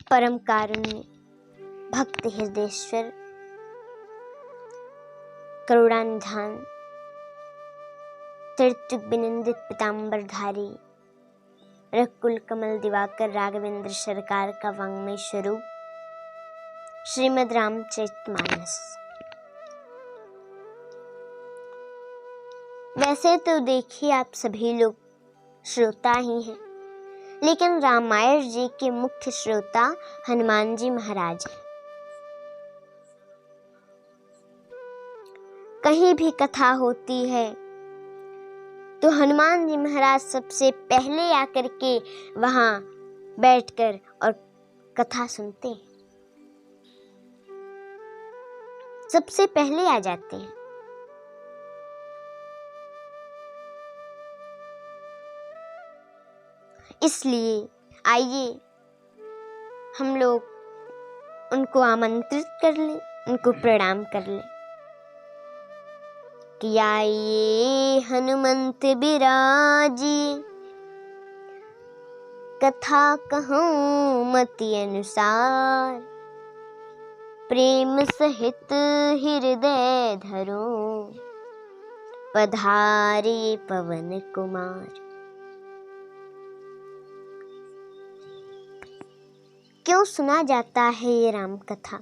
परम कारुण्य भक्त हृदयेश्वर करुणानिधान त्रित्विक विनिंदित पीताम्बरधारी रकुल कमल दिवाकर राघवेंद्र सरकार का वांग्मय स्वरूप श्रीमद् रामचरितमानस। वैसे तो देखिए आप सभी लोग श्रोता ही हैं, लेकिन रामायण जी के मुख्य श्रोता हनुमान जी महाराज हैं। कहीं भी कथा होती है तो हनुमान जी महाराज सबसे पहले आकर के वहां बैठकर और कथा सुनते हैं, सबसे पहले आ जाते हैं। इसलिए आइए हम लोग उनको आमंत्रित कर लें, उनको प्रणाम कर लें कि आइए हनुमंत बिराजी, कथा कहूँ मति अनुसार, प्रेम सहित हृदय धरो, पधारे पवन कुमार। क्यों सुना जाता है ये राम कथा?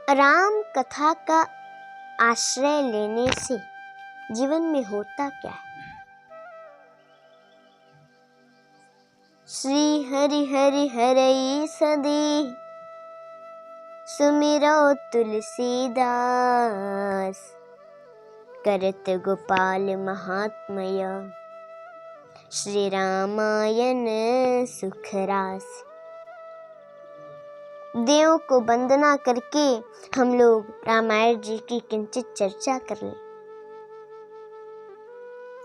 राम कथा का आश्रय लेने से जीवन में होता क्या है? श्री हरि हरि हरई सदी, सुमिरो तुलसीदास, करत गोपाल महात्मय, श्री रामायण सुख रास। देव को वंदना करके हम लोग रामायण जी की किंचित चर्चा कर लें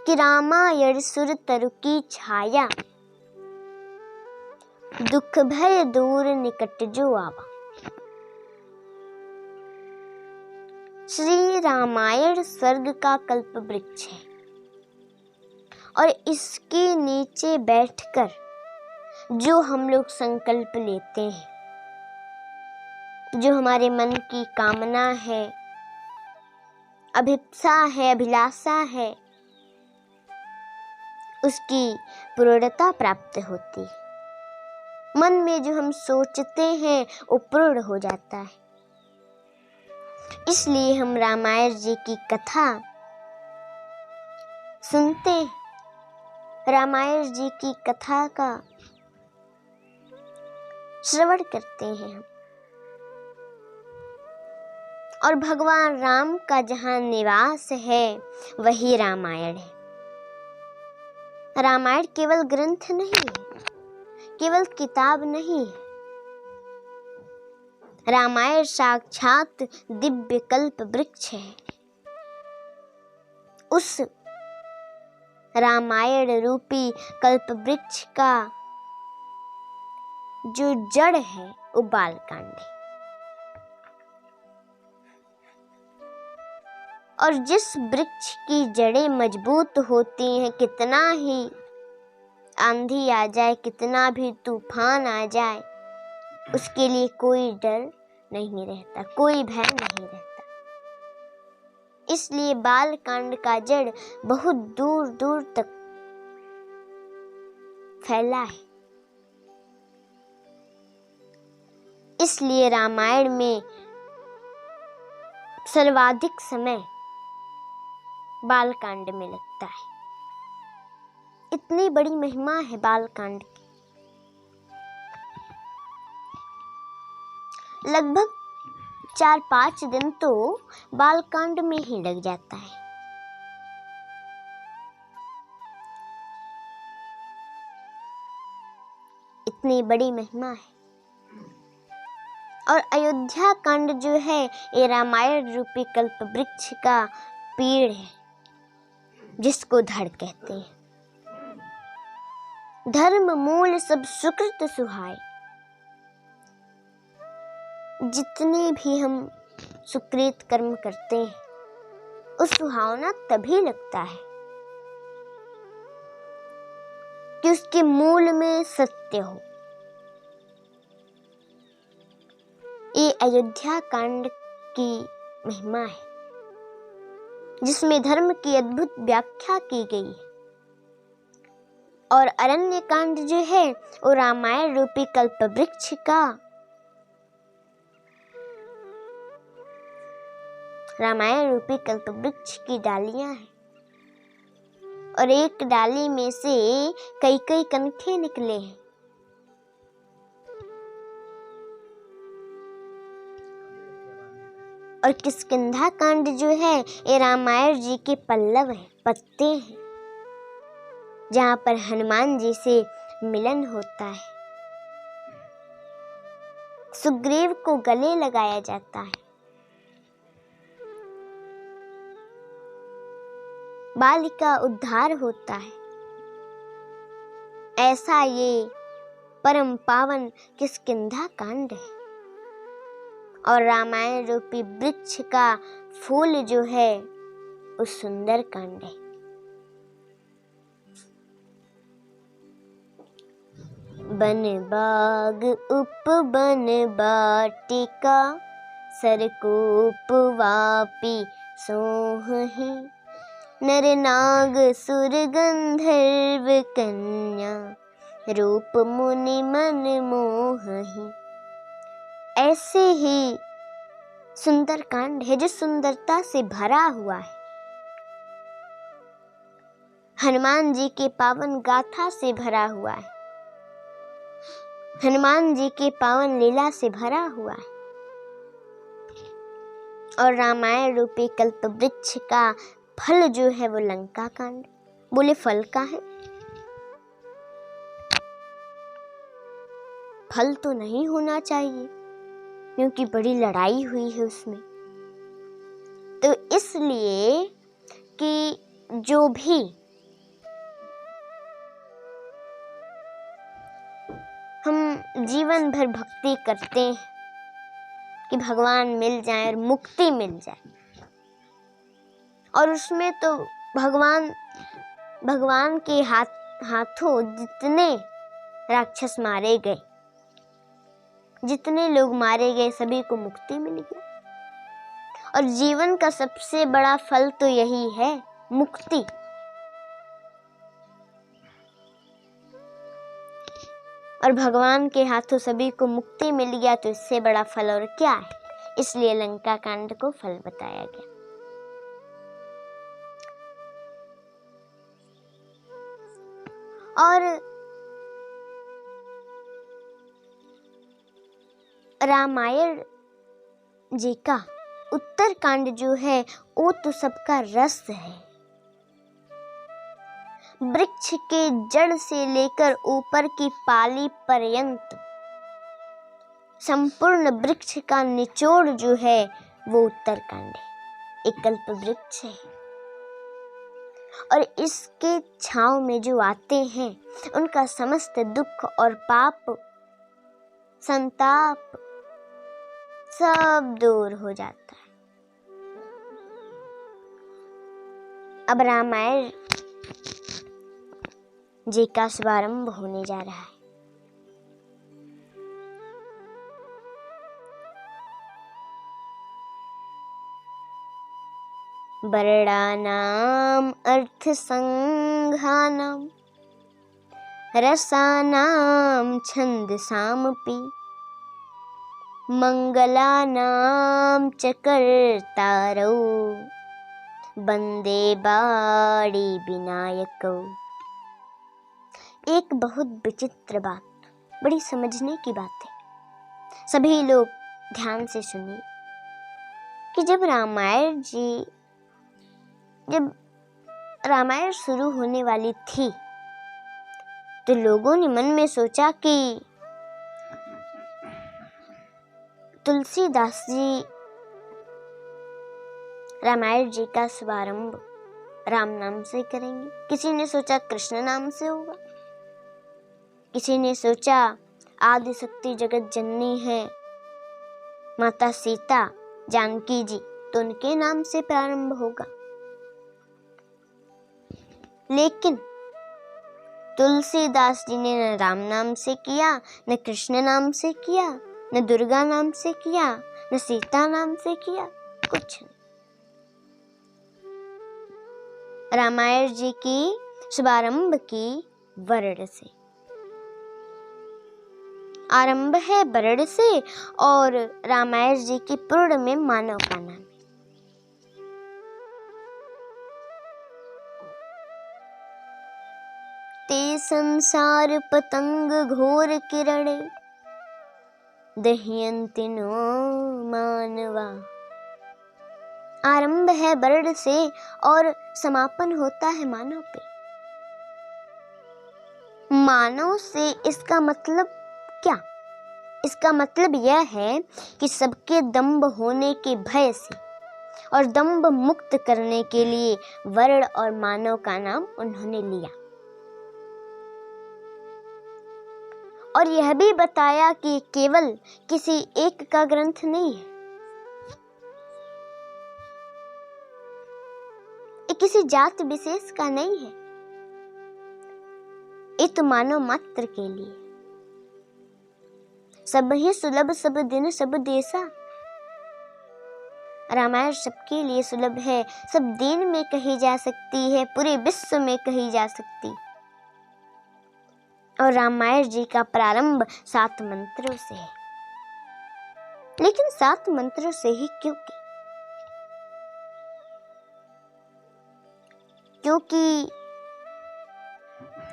कि रामायण सुर तरु की छाया, दुख भय दूर निकट जो आवा। श्री रामायण स्वर्ग का कल्प वृक्ष है और इसके नीचे बैठकर जो हम लोग संकल्प लेते हैं, जो हमारे मन की कामना है, अभिप्सा है, अभिलाषा है, उसकी पूर्णता प्राप्त होती है। मन में जो हम सोचते हैं वो पूर्ण हो जाता है। इसलिए हम रामायण जी की कथा सुनते हैं, रामायण जी की कथा का श्रवण करते हैं हम। और भगवान राम का जहाँ निवास है वही रामायण है। रामायण केवल ग्रंथ नहीं है, केवल किताब नहीं है। रामायण साक्षात दिव्य कल्प वृक्ष है। उस रामायण रूपी कल्प वृक्ष का जो जड़ है वो बालकांड है। और जिस वृक्ष की जड़ें मजबूत होती हैं, कितना ही आंधी आ जाए, कितना भी तूफान आ जाए, उसके लिए कोई डर नहीं रहता, कोई भय नहीं रहता। इसलिए बालकांड का जड़ बहुत दूर दूर तक फैला है। इसलिए रामायण में सर्वाधिक समय बालकांड में लगता है। इतनी बड़ी महिमा है बालकांड की। लगभग 4-5 दिन तो बालकांड में ही लग जाता है। इतनी बड़ी महिमा है। और अयोध्या कांड जो है ये रामायण रूपी कल्प वृक्ष का पेड़ है, जिसको धड़ कहते हैं। धर्म मूल सब सुकृत सुहाय। जितने भी हम सुकृत कर्म करते हैं वो सुहावना तभी लगता है कि उसके मूल में सत्य हो। ये अयोध्या कांड की महिमा है, जिसमें धर्म की अद्भुत व्याख्या की गई है। और अरण्य कांड जो है वो रामायण रूपी कल्पवृक्ष का रामायण रूपी कल्पवृक्ष की डालियां हैं, और एक डाली में से कई कई कंखे निकले हैं। और किष्किंधा कांड जो है ये रामायण जी के पल्लव है, पत्ते हैं, जहां पर हनुमान जी से मिलन होता है। सुग्रीव को गले लगाया जाता है। बाली का उद्धार होता है। ऐसा ये परम पावन किष्किंधा कांड है। और रामायण रूपी वृक्ष का फूल जो है वो सुंदर कांड है। बन बाग उपवन बाटिका, सरकूप वापी सोहहि, नर नाग सुर गंधर्व कन्या, रूप मुनि मन मोहहि। ऐसे ही सुंदर कांड है जो सुंदरता से भरा हुआ है। हनुमान जी के पावन गाथा से भरा हुआ है। हनुमान जी के पावन लीला से भरा हुआ है। और रामायण रूपी कल्पवृक्ष का फल जो है वो लंका कांड। बोले फल का है? फल तो नहीं होना चाहिए, क्योंकि बड़ी लड़ाई हुई है उसमें। तो इसलिए कि जो भी हम जीवन भर भक्ति करते हैं कि भगवान मिल जाए और मुक्ति मिल जाए, और उसमें तो भगवान के हाथों जितने राक्षस मारे गए, जितने लोग मारे गए, सभी को मुक्ति मिल गई। और जीवन का सबसे बड़ा फल तो यही है, मुक्ति। और भगवान के हाथों सभी को मुक्ति मिल गया, तो इससे बड़ा फल और क्या है। इसलिए लंका कांड को फल बताया गया। और रामायण जी का उत्तर कांड जो है वो तो सबका रस है। वृक्ष के जड़ से लेकर ऊपर की पाली पर्यंत संपूर्ण वृक्ष का निचोड़ जो है वो उत्तर कांड है। एक कल्प वृक्ष है, और इसके छांव में जो आते हैं उनका समस्त दुख और पाप, संताप सब दूर हो जाता है। अब रामायण जी का शुभारंभ होने जा रहा है। वर्णानाम अर्थ संघानाम रसानाम छंदसामपि मंगलानाम च कर्तारौ वंदे बाड़ी विनायकौ। एक बहुत विचित्र बात, बड़ी समझने की बात है। सभी लोग ध्यान से सुनिए कि जब रामायण शुरू होने वाली थी तो लोगों ने मन में सोचा कि तुलसीदास जी रामायण जी का शुभारंभ राम नाम से करेंगे। किसी ने सोचा कृष्ण नाम से होगा, किसी ने सोचा आदि शक्ति जगत जननी है माता सीता जानकी जी, तो उनके नाम से प्रारंभ होगा। लेकिन तुलसीदास जी ने न राम नाम से किया, न कृष्ण नाम से किया, न दुर्गा नाम से किया, न सीता नाम से किया, कुछ नहीं। रामायण जी की शुभारंभ की वर्ण से, आरंभ है वर्ण से, और रामायण जी की पूर्ण में मानव का नाम है। ते संसार पतंग घोर किरणे, दह्यन्ति नो मानवा। आरंभ है वर्ण से और समापन होता है मानव पे। मानव से इसका मतलब क्या? इसका मतलब यह है कि सबके दंभ होने के भय से और दंभ मुक्त करने के लिए वर्ण और मानव का नाम उन्होंने लिया, और यह भी बताया कि केवल किसी एक का ग्रंथ नहीं है, ये किसी जात विशेष का नहीं है, ये तो मानव मात्र के लिए। सब ही सुलभ सब दिन सब देशा। रामायण सबके लिए सुलभ है, सब दिन में कही जा सकती है, पूरे विश्व में कही जा सकती। और रामायण जी का प्रारंभ 7 मंत्रों से है। लेकिन 7 मंत्रों से ही क्यों? क्योंकि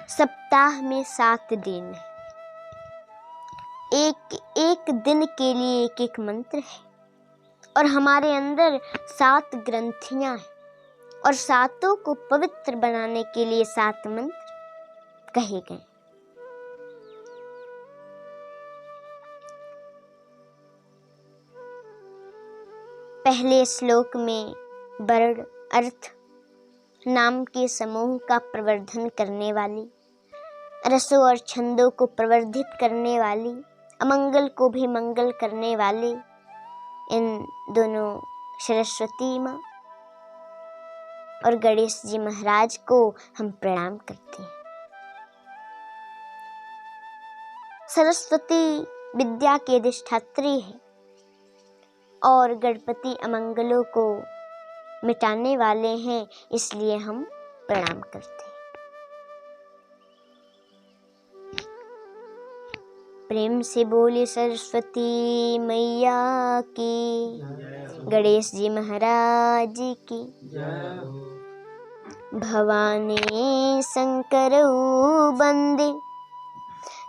सप्ताह में 7 दिन है, एक एक दिन के लिए एक एक मंत्र है, और हमारे अंदर 7 ग्रंथियां हैं, और 7 को पवित्र बनाने के लिए 7 मंत्र कहे गए। पहले श्लोक में वर्ण अर्थ नाम के समूह का प्रवर्धन करने वाली, रसों और छंदों को प्रवर्धित करने वाली, अमंगल को भी मंगल करने वाले इन दोनों सरस्वती माँ और गणेश जी महाराज को हम प्रणाम करते हैं। सरस्वती विद्या के अधिष्ठात्री है और गणपति अमंगलों को मिटाने वाले हैं, इसलिए हम प्रणाम करते हैं। प्रेम से बोले सरस्वती मैया की, गणेश जी महाराज की। भवानी शंकर बंदे,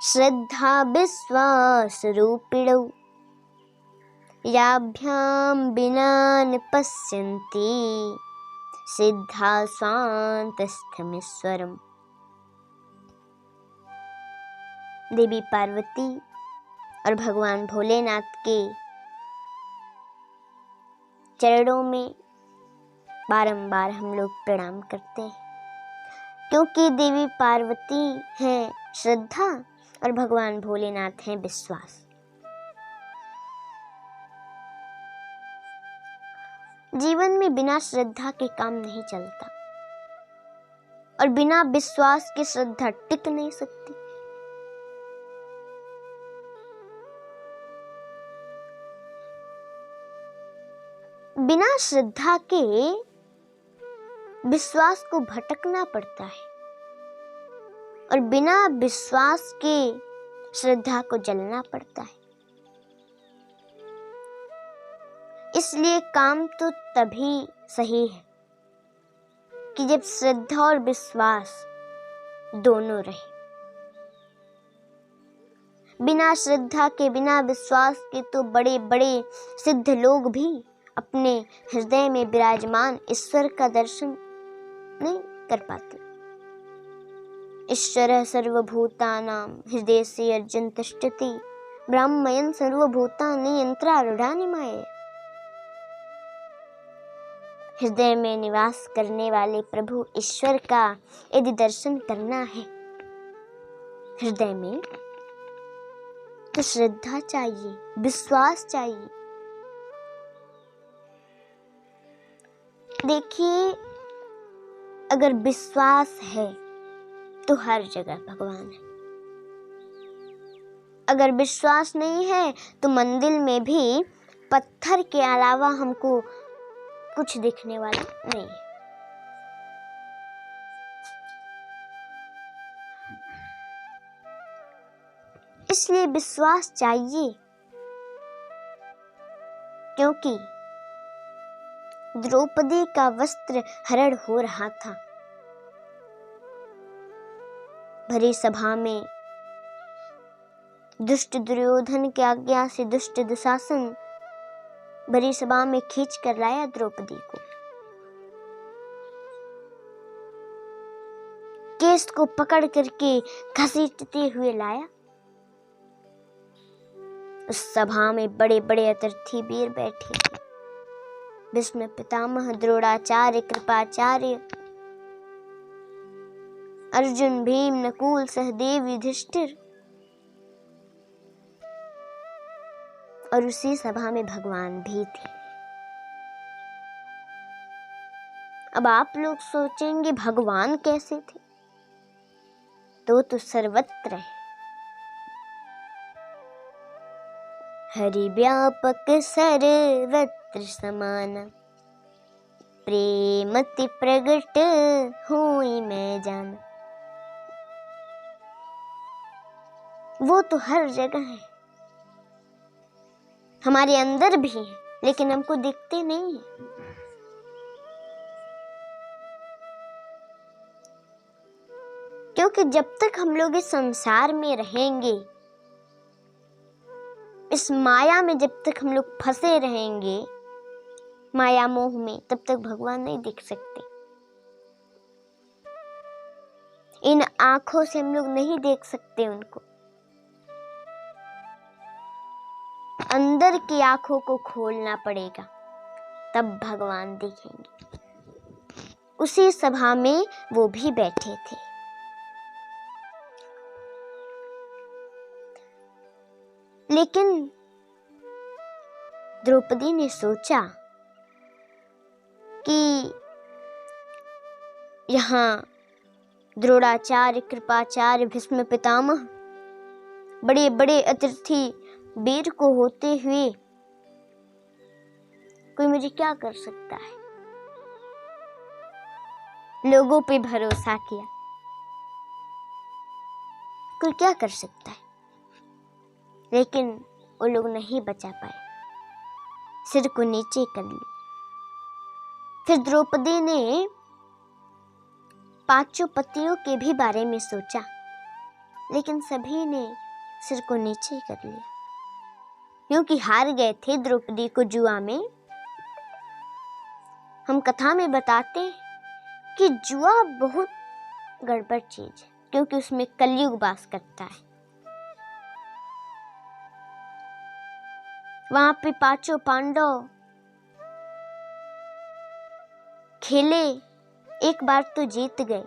श्रद्धा विश्वास रूपिणौ, याभ्याम बिना न पश्यन्ति, सिद्धा स्वान्तस्थमीश्वरम्। देवी पार्वती और भगवान भोलेनाथ के चरणों में बारंबार हम लोग प्रणाम करते हैं, क्योंकि देवी पार्वती हैं श्रद्धा और भगवान भोलेनाथ हैं विश्वास। जीवन में बिना श्रद्धा के काम नहीं चलता, और बिना विश्वास के श्रद्धा टिक नहीं सकती। बिना श्रद्धा के विश्वास को भटकना पड़ता है, और बिना विश्वास के श्रद्धा को जलना पड़ता है। इसलिए काम तो तभी सही है कि जब श्रद्धा और विश्वास दोनों रहे। बिना श्रद्धा के बिना विश्वास के तो बड़े बड़े सिद्ध लोग भी अपने हृदय में विराजमान ईश्वर का दर्शन नहीं कर पाते। ईश्वरः सर्वभूतानां हृदयेषु अर्जुन तिष्ठति, ब्रह्मयन् सर्वभूतानि यन्त्रारूढानि मायया। हृदय में निवास करने वाले प्रभु ईश्वर का यदि दर्शन करना है हृदय में, तो श्रद्धा चाहिए, विश्वास चाहिए। देखिए, अगर विश्वास है तो हर जगह भगवान है। अगर विश्वास नहीं है तो मंदिर में भी पत्थर के अलावा हमको कुछ दिखने वाला नहीं है। इसलिए विश्वास चाहिए, क्योंकि द्रौपदी का वस्त्र हरण हो रहा था। भरी सभा में दुष्ट दुर्योधन की आज्ञा से दुष्ट दुशासन भरी सभा में खींच कर लाया द्रौपदी को। केस को पकड़ करके घसीटते हुए लाया। उस सभा में बड़े बड़े अतिथि वीर बैठे थे। भीष्म पितामह, द्रोणाचार्य, कृपाचार्य, अर्जुन, भीम, नकुल, सहदेव, युधिष्ठिर, और उसी सभा में भगवान भी थे। अब आप लोग सोचेंगे भगवान कैसे थे? तो सर्वत्र है। हरि व्यापक सर्वत्र समान, प्रेमति प्रगट होई मैं जान। वो तो हर जगह है, हमारे अंदर भी है, लेकिन हमको दिखते नहीं है। क्योंकि जब तक हम लोग इस संसार में रहेंगे, इस माया में जब तक हम लोग फंसे रहेंगे, माया मोह में, तब तक भगवान नहीं दिख सकते। इन आंखों से हम लोग नहीं देख सकते उनको। अंदर की आंखों को खोलना पड़ेगा, तब भगवान दिखेंगे। उसी सभा में वो भी बैठे थे। लेकिन द्रौपदी ने सोचा कि यहाँ द्रोणाचार्य, कृपाचार्य, भीष्म पितामह, बड़े बड़े अतिथि वीर को होते हुए कोई मुझे क्या कर सकता है। लोगों पे भरोसा किया, कोई क्या कर सकता है। लेकिन वो लोग नहीं बचा पाए, सिर को नीचे कर लिया। फिर द्रौपदी ने पांचों पतियों के भी बारे में सोचा, लेकिन सभी ने सिर को नीचे कर लिया, क्योंकि हार गए थे द्रौपदी को जुआ में। हम कथा में बताते हैं कि जुआ बहुत गड़बड़ चीज है, क्योंकि उसमें कलयुग वास करता है। वहां पे पांचों पांडव खेले, एक बार तो जीत गए।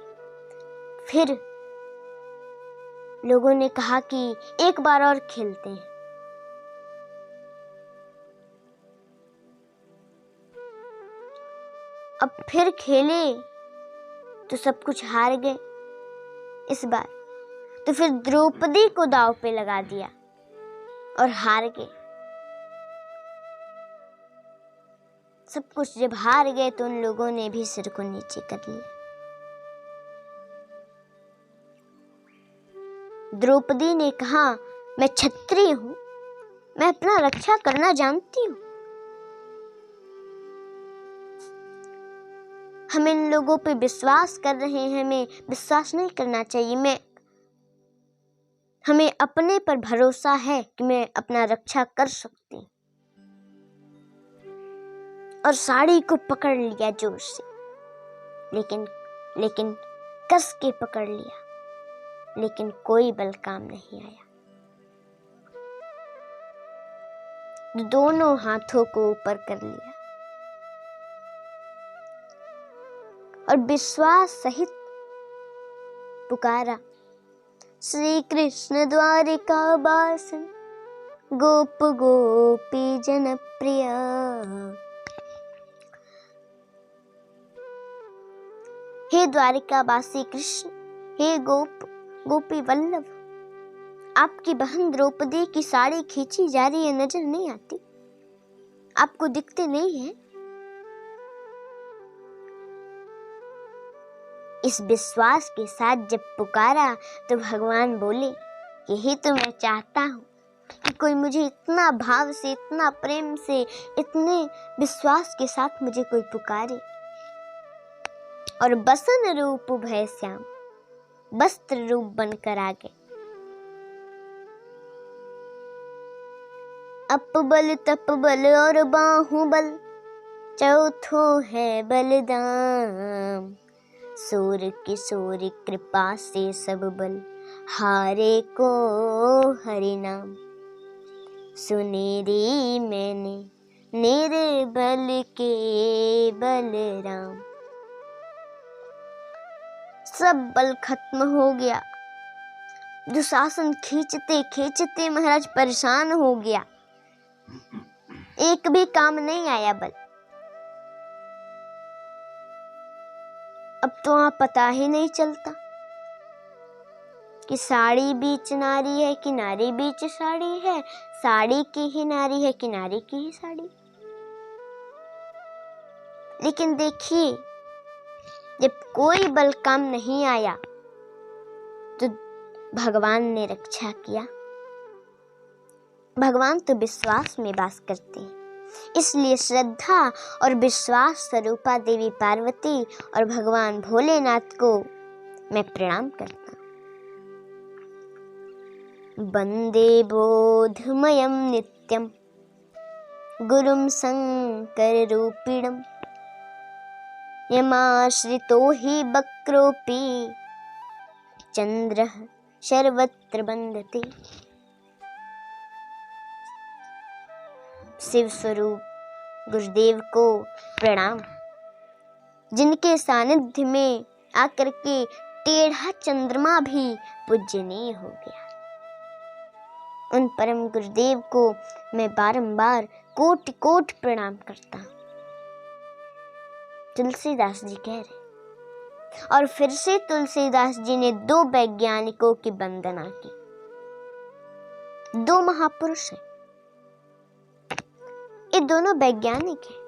फिर लोगों ने कहा कि एक बार और खेलते हैं। अब फिर खेले तो सब कुछ हार गए इस बार। तो फिर द्रौपदी को दांव पे लगा दिया और हार गए। सब कुछ जब हार गए तो उन लोगों ने भी सिर को नीचे कर लिया। द्रौपदी ने कहा, मैं क्षत्रिय हूं, मैं अपना रक्षा करना जानती हूं। हम इन लोगों पे विश्वास कर रहे हैं, हमें विश्वास नहीं करना चाहिए। हमें अपने पर भरोसा है कि मैं अपना रक्षा कर सकती हूँ। और साड़ी को पकड़ लिया जोर से, लेकिन कस के पकड़ लिया, लेकिन कोई बल काम नहीं आया। दोनों हाथों को ऊपर कर लिया और विश्वास सहित पुकारा, श्री कृष्ण द्वारिका वासन, गोप गोपी जन प्रिय। हे द्वारिका वासी कृष्ण, हे गोपी वल्लभ, आपकी बहन द्रौपदी की साड़ी खींची जा रही है, नजर नहीं आती? आपको दिखते नहीं है? इस विश्वास के साथ जब पुकारा तो भगवान बोले, यही तो मैं चाहता हूँ कि कोई मुझे इतना भाव से, इतना प्रेम से, इतने विश्वास के साथ मुझे कोई पुकारे। और बसन रूप भय श्याम, वस्त्र रूप बनकर आ गए। अपबल तपबल और बाहुबल, चौथो है बलदाम। सूर किशोर कृपा से सब बल, हारे को हरि नाम। सुने रे मैंने निर्बल के बलराम। सब बल खत्म हो गया। दुशासन खींचते खींचते महाराज परेशान हो गया। एक भी काम नहीं आया बल। अब तो वहां पता ही नहीं चलता कि साड़ी बीच नारी है कि नारी बीच साड़ी है, साड़ी की ही नारी है कि नारी की ही साड़ी। लेकिन देखिए, जब कोई बल काम नहीं आया तो भगवान ने रक्षा किया। भगवान तो विश्वास में वास करते हैं, इसलिए श्रद्धा और विश्वास स्वरूपा देवी पार्वती और भगवान भोलेनाथ को मैं प्रणाम करता हूँ। वंदे बोधमयं नित्यं गुरुं शंकर रूपिणं, यमाश्रितो हि वक्रोऽपि चंद्रः सर्वत्र वंदते। शिव स्वरूप गुरुदेव को प्रणाम, जिनके सानिध्य में आकर के टेढ़ा चंद्रमा भी पूजनीय हो गया। उन परम गुरुदेव को मैं बारंबार कोटि कोटि प्रणाम करता हूँ। तुलसीदास जी कह रहे, और फिर से तुलसीदास जी ने दो वैज्ञानिकों की वंदना की। दो महापुरुष हैं, ये दोनों वैज्ञानिक हैं।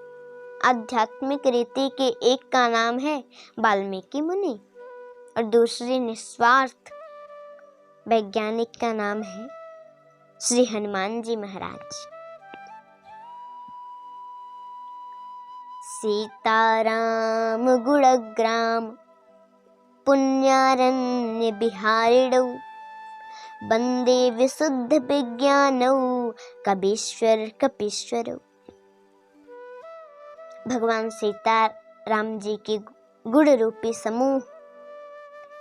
आध्यात्मिक रीति के एक का नाम है वाल्मीकि मुनि और दूसरे निस्वार्थ वैज्ञानिक का नाम है श्री हनुमान जी महाराज। सीताराम गुणग्राम पुण्यारण्य बिहारिणौ, वंदे विशुद्ध विज्ञानौ कबीश्वर कपीश्वरौ। भगवान सीता राम जी के गुण रूपी समूह,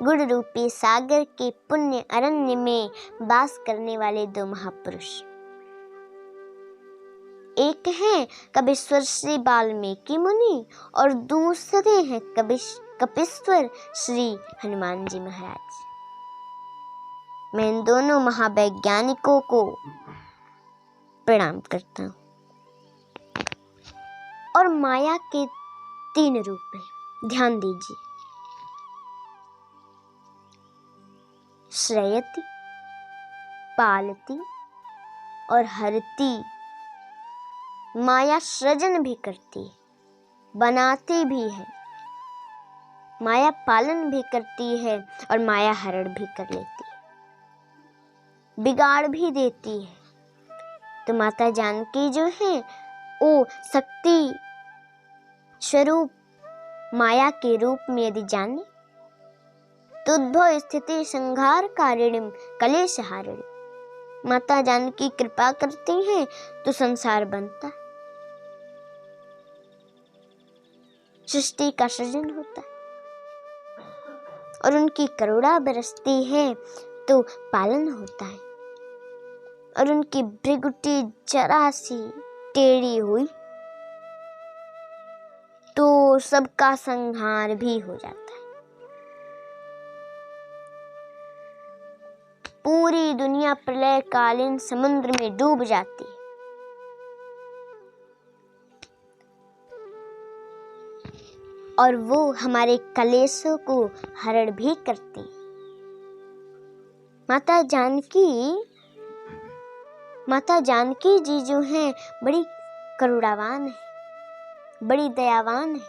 गुण रूपी सागर के पुण्य अरण्य में वास करने वाले दो महापुरुष, एक हैं कपीश्वर श्री वाल्मीकि मुनि और दूसरे हैं कपीश्वर श्री हनुमान जी महाराज। मैं इन दोनों महावैज्ञानिकों को प्रणाम करता हूँ। और माया के तीन रूप हैं, ध्यान दीजिए। श्रयति, पालती और हरती। माया सृजन भी करती है, बनाती भी है, माया पालन भी करती है और माया हरण भी कर लेती है, बिगाड़ भी देती है। तो माता जानकी जो है वो शक्ति स्वरूप माया के रूप में यदि जाने तो उद्भव स्थिति संहार कारिणीम कलेशहारिणी। माता जानकी कृपा करती हैं तो संसार बनता है, सृष्टि का सृजन होता है, और उनकी करुणा बरसती है तो पालन होता है। और उनकी भृगुटी जरा सी टेढ़ी हुई तो सबका संहार भी हो जाता है। पूरी दुनिया प्रलयकालीन समुद्र में डूब जाती है। और वो हमारे कलेशों को हरण भी करती है। माता जानकी जी जो हैं बड़ी करुणावान है, बड़ी दयावान है।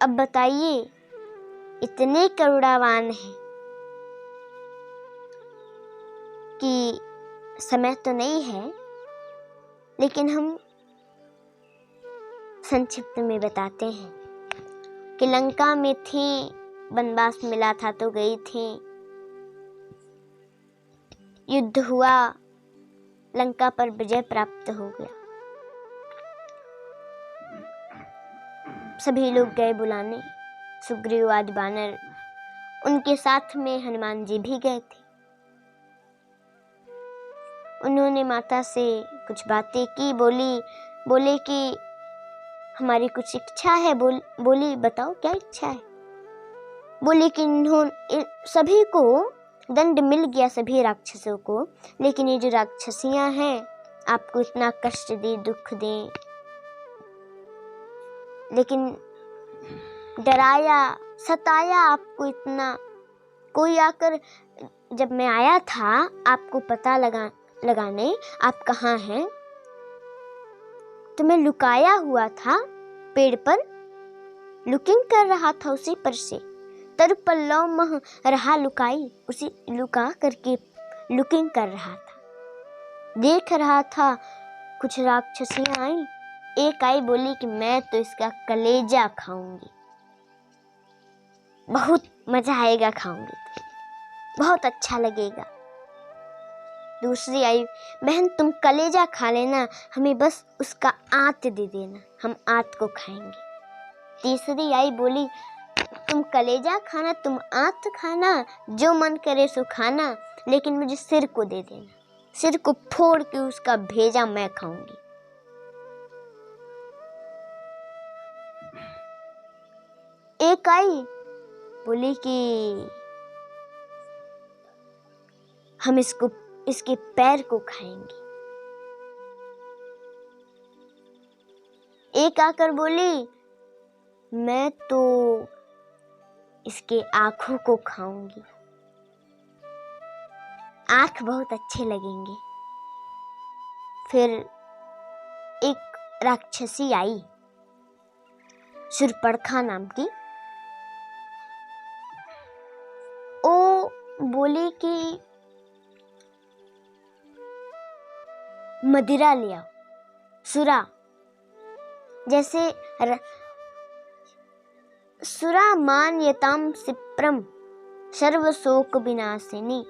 अब बताइए, इतने करुणावान है कि समय तो नहीं है, लेकिन हम संक्षिप्त में बताते हैं कि लंका में थी, वनवास मिला था तो गई थी, युद्ध हुआ, लंका पर विजय प्राप्त हो गया। सभी लोग गए बुलाने, सुग्रीव आदि वानर, उनके साथ में हनुमान जी भी गए थे। उन्होंने माता से कुछ बातें की, बोले कि हमारी कुछ इच्छा है। बोली बताओ क्या इच्छा है। बोले कि सभी को दंड मिल गया, सभी राक्षसों को, लेकिन ये जो राक्षसियां हैं आपको इतना कष्ट दे, दुख दे, लेकिन डराया सताया आपको इतना। कोई आकर, जब मैं आया था आपको पता लगाने आप कहाँ हैं, तो मैं लुकाया हुआ था पेड़ पर, लुकिंग कर रहा था उसी पर से। तर पल्लव मह रहा लुकाई, उसी लुका करके लुकिंग कर रहा था, देख रहा था। कुछ राक्षसियां आई, एक आई, बोली कि मैं तो इसका कलेजा खाऊंगी, बहुत मजा आएगा, खाऊंगी बहुत अच्छा लगेगा। दूसरी आई, बहन तुम कलेजा खा लेना, हमें बस उसका आंत दे देना, हम आंत को खाएंगे। तीसरी आई, बोली तुम कलेजा खाना, तुम आंत खाना, जो मन करे सो खाना, लेकिन मुझे सिर को दे देना, सिर को फोड़ के उसका भेजा मैं खाऊंगी। एक आई, बोली कि हम इसके पैर को खाएंगे। एक आकर बोली मैं तो इसके आंखों को खाऊंगी, आंख बहुत अच्छे लगेंगे। फिर एक राक्षसी आई, शूर्पणखा नाम की, वो बोली कि मदिरा ले आओ, सुरा, जैसे सुरा मान्यताम सिप्रम सर्व शोक विनाशिनी,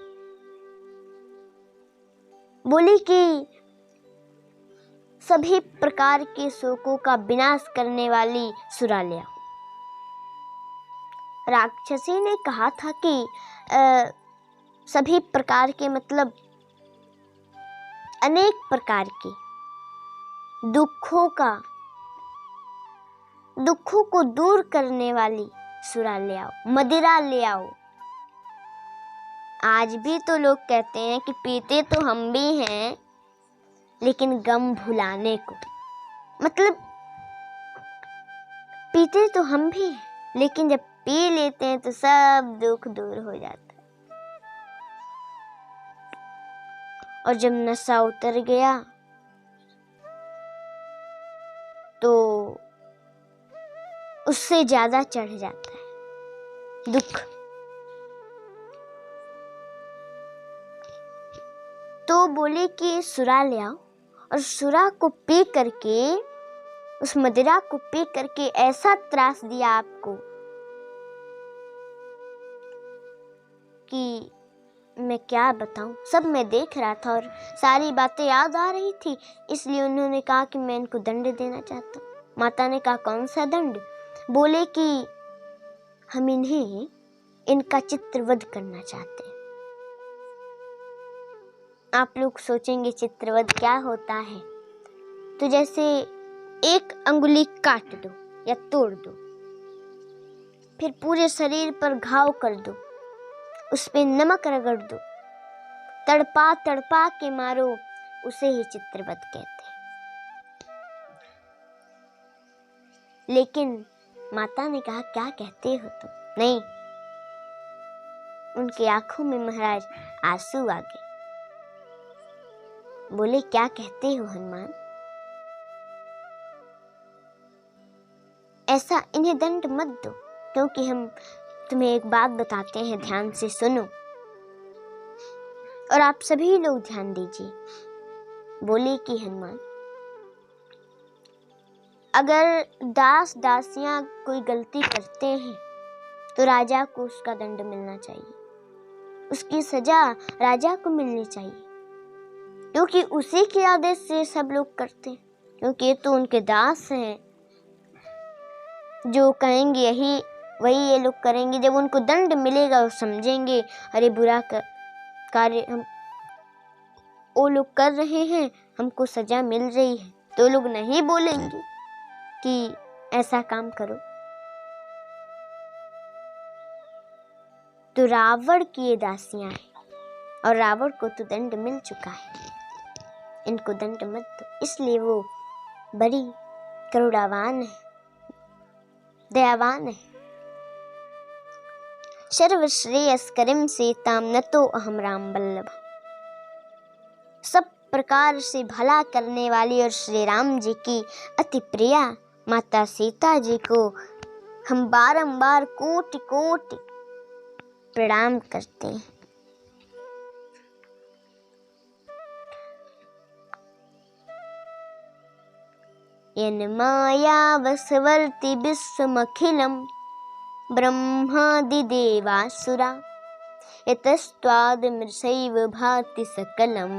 बोली कि सभी प्रकार के शोकों का विनाश करने वाली सुरा ले आओ। राक्षसी ने कहा था कि सभी प्रकार के मतलब अनेक प्रकार के दुखों को दूर करने वाली सुरा ले आओ, मदिरा ले आओ। आज भी तो लोग कहते हैं कि पीते तो हम भी हैं, लेकिन गम भुलाने को, मतलब पीते तो हम भी हैं, लेकिन जब पी लेते हैं तो सब दुख दूर हो जाता है। और जब नशा उतर गया तो उससे ज्यादा चढ़ जाता है दुख। तो बोले कि सुरा ले आओ, और सुरा को पी करके, उस मदिरा को पी करके ऐसा त्रास दिया आपको कि मैं क्या बताऊं। सब मैं देख रहा था और सारी बातें याद आ रही थी, इसलिए उन्होंने कहा कि मैं इनको दंड देना चाहता हूँ। माता ने कहा कौन सा दंड। बोले कि हम इनका चित्रवध करना चाहते हैं। आप लोग सोचेंगे चित्रवध क्या होता है, तो जैसे एक अंगुली काट दो या तोड़ दो, फिर पूरे शरीर पर घाव कर दो, उस पे नमक रगड़ दो, तड़पा तड़पा के मारो, उसे ही चित्रवध कहते हैं। लेकिन माता ने कहा क्या कहते हो तुम, नहीं, उनकी आंखों में महाराज आंसू आ गए। बोले, क्या कहते हो हनुमान? ऐसा इन्हें दंड मत दो, क्योंकि हम तुम्हें एक बात बताते हैं, ध्यान से सुनो और आप सभी लोग ध्यान दीजिए। बोले कि हनुमान, अगर दास दासियां कोई गलती करते हैं तो राजा को उसका दंड मिलना चाहिए, उसकी सजा राजा को मिलनी चाहिए, क्योंकि उसी के आदेश से सब लोग करते हैं, क्योंकि ये तो उनके दास हैं। जो कहेंगे यही वही ये लोग करेंगे। जब उनको दंड मिलेगा वो समझेंगे अरे बुरा कार्य हम वो लोग कर रहे हैं, हमको सजा मिल रही है, तो लोग नहीं बोलेंगे कि ऐसा काम करो। तो रावण की ये दासियां हैं और रावण को तो दंड मिल चुका है, इनको दंड मत दो। इसलिए वो बड़ी करुणावान है, दयावान है। सर्वश्रेयस्करिं सीतां नतो अहम राम बल्लभ। सब प्रकार से भला करने वाली और श्री राम जी की अति प्रिया माता सीता जी को हम बारंबार कोटि कोटि प्रणाम करते हैं। यन माया वसवर्ति विश्वमखिलम् ब्रह्मादिदेवासुरा यतस्त्वादमृषैव भाति सकलं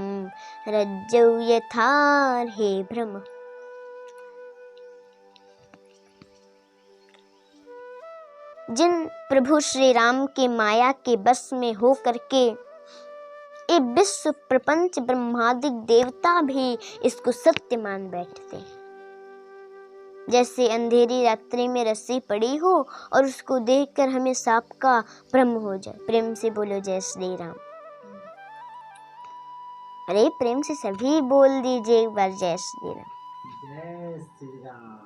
रज्जौ यथार्हे भ्रम। जिन प्रभु श्री राम के माया के बस में हो करके ये विश्व प्रपंच ब्रह्मादिक देवता भी इसको सत्य मान बैठते हैं। जैसे अंधेरी रात्रि में रस्सी पड़ी हो और उसको देखकर हमें सांप का भ्रम हो जाए। प्रेम से बोलो जय श्री राम। अरे प्रेम से सभी बोल दीजिए एक बार जय श्री राम। जय श्री राम।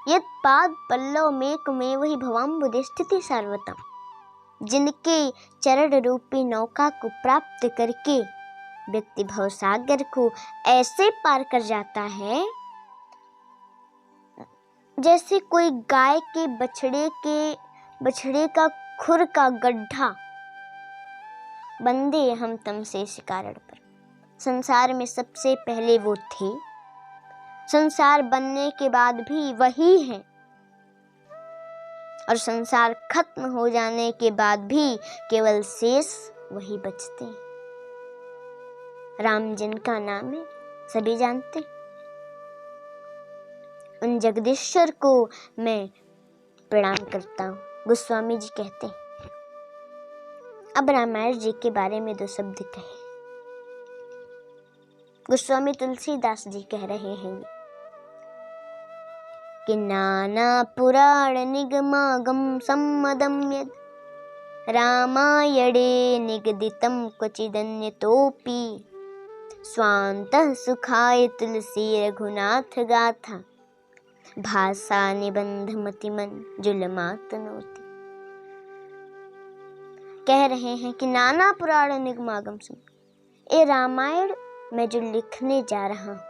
यत् पाद पल्लव मेकमेव हि भवाम्बुधिस्थिति सर्वतम। जिनके चरण रूपी नौका को प्राप्त करके व्यक्ति भवसागर को ऐसे पार कर जाता है जैसे कोई गाय के बछड़े का खुर का गड्ढा बंदे हम तम से कारण पर। संसार में सबसे पहले वो थे, संसार बनने के बाद भी वही है और संसार खत्म हो जाने के बाद भी केवल शेष वही बचते हैं। राम जिनका नाम है सभी जानते। उन जगदीश्वर को मैं प्रणाम करता हूँ। गोस्वामी जी कहते हैं, अब रामायण जी के बारे में दो शब्द कहे। गोस्वामी तुलसीदास जी कह रहे हैं कि नाना पुराण निगमागम सम्मदम यद रामायणे निगदितं क्वचिदन्यतोऽपि स्वान्तः सुखाय तुलसी रघुनाथ गाथा भाषा निबंध मतिमन जुलमातनोति। कह रहे हैं कि नाना पुराण निगमागम सुन, ये रामायण मैं जो लिखने जा रहा हूं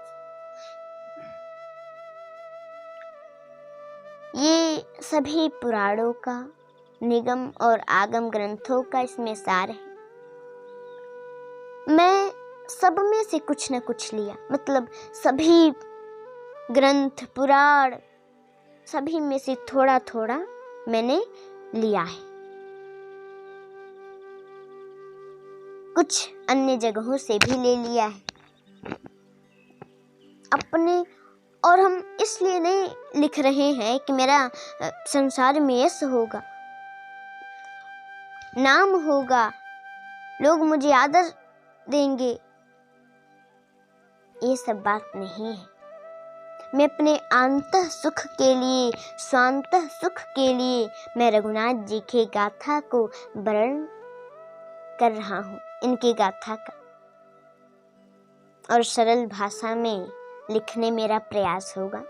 ये सभी पुराणों का, निगम और आगम ग्रंथों का इसमें सार है। मैं सब में से कुछ न कुछ लिया, मतलब सभी ग्रंथ पुराण सभी में से थोड़ा थोड़ा मैंने लिया है। कुछ अन्य जगहों से भी ले लिया है अपने। और हम इसलिए नहीं लिख रहे हैं कि मेरा संसार में यश होगा, नाम होगा, लोग मुझे आदर देंगे, ये सब बात नहीं है। मैं अपने आंतः सुख के लिए, स्वांतः सुख के लिए मैं रघुनाथ जी की गाथा को वर्णन कर रहा हूँ, इनकी गाथा का, और सरल भाषा में लिखने मेरा प्रयास होगा।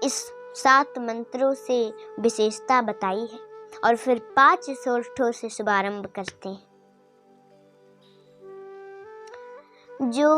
इस 7 मंत्रों से विशेषता बताई है और फिर 5 सोरठों से शुभारंभ करते हैं। जो